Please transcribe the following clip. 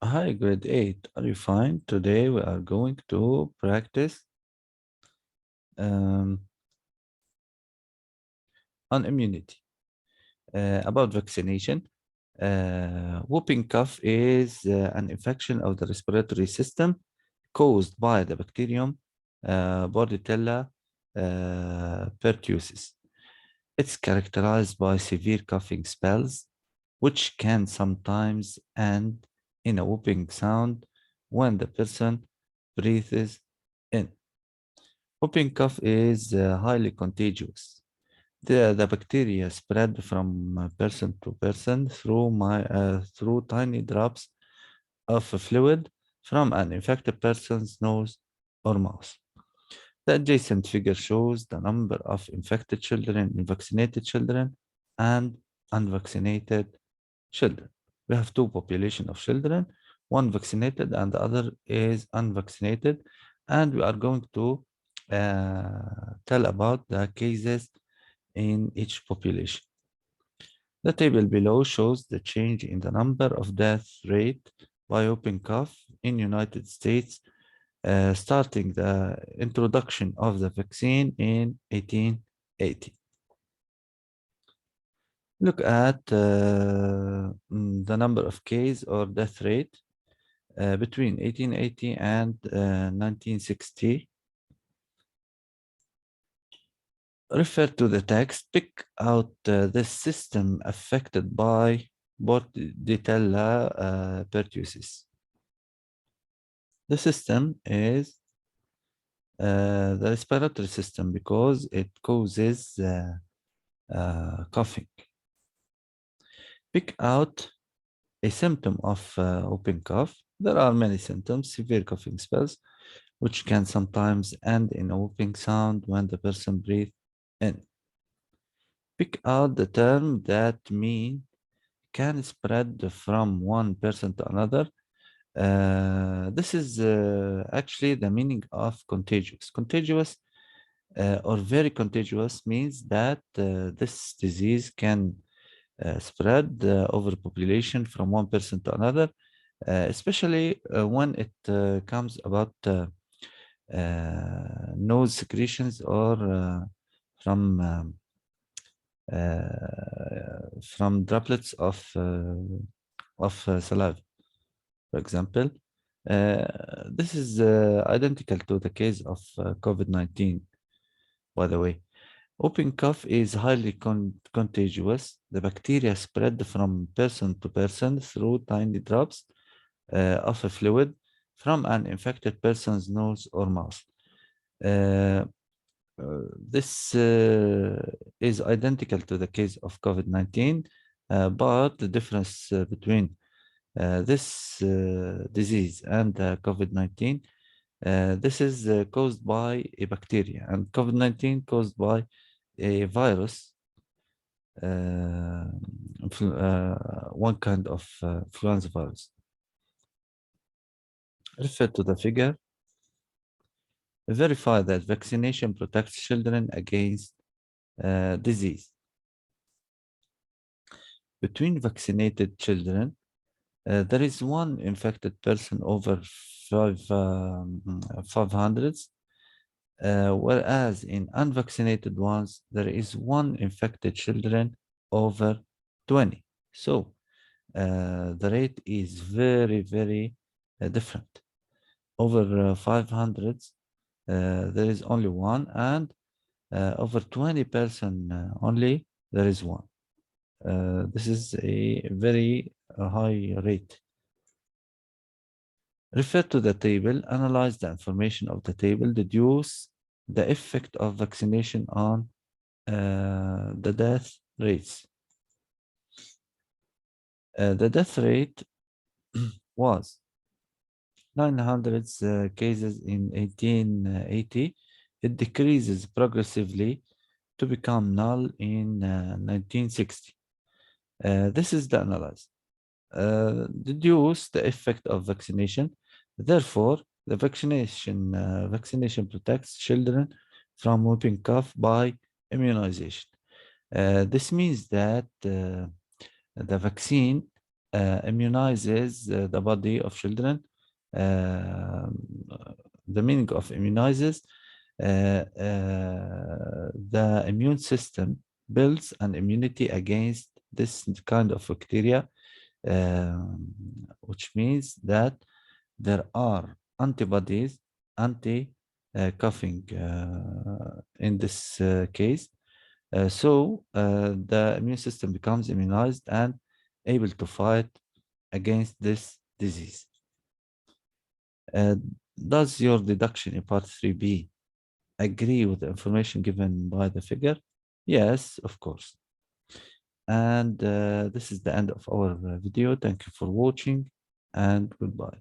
Hi, grade 8. Are you fine? Today we are going to practice um, on immunity. About vaccination, whooping cough is an infection of the respiratory system caused by the bacterium Bordetella pertussis. It's characterized by severe coughing spells, which can sometimes end in a whooping sound when the person breathes in. Whooping cough is highly contagious. The bacteria spread from person to person through tiny drops of fluid from an infected person's nose or mouth. The adjacent figure shows the number of infected children in vaccinated children and unvaccinated children. We have two population of children, one vaccinated and the other is unvaccinated, and we are going to tell about the cases in each population. The table below shows the change in the number of death rate by whooping cough in United States, starting the introduction of the vaccine in 1880. Look at the number of cases or death rate between 1880 and 1960. Refer to the text, pick out the system affected by Bordetella pertussis. The system is the respiratory system because it causes coughing. Pick out a symptom of whooping cough. There are many symptoms, severe coughing spells, which can sometimes end in a whooping sound when the person breathes in. Pick out the term that mean can spread from one person to another. This is actually the meaning of contagious. Contagious or very contagious means that this disease can spread over population from one person to another, especially when it comes about nose secretions or from droplets of saliva, for example. This is identical to the case of COVID-19, by the way. Whooping cough is highly contagious. The bacteria spread from person to person through tiny drops of a fluid from an infected person's nose or mouth. Uh, this is identical to the case of COVID-19, but the difference between this disease and COVID-19, this is caused by a bacteria, and COVID-19 caused by a virus, one kind of influenza virus. Refer to the figure. Verify that vaccination protects children against disease. Between vaccinated children, there is one infected person over 500, whereas in unvaccinated ones, there is one infected children over 20. So the rate is very, very different. Over 500, there is only one, and over 20% only, there is one. This is a very high rate. Refer to the table, analyze the information of the table, deduce the effect of vaccination on the death rates. The death rate was 900 cases in 1880. It decreases progressively to become null in 1960. This is the analysis. Deduce the effect of vaccination. Therefore, the vaccination protects children from whooping cough by immunization. This means that the vaccine immunizes the body of children. Uh, the meaning of immunizes, the immune system builds an immunity against this kind of bacteria, which means that there are antibodies, anti-coughing in this case. So the immune system becomes immunized and able to fight against this disease. Uh, does your deduction in part 3b agree with the information given by the figure? Yes, of course. And this is the end of our video. Thank you for watching and goodbye.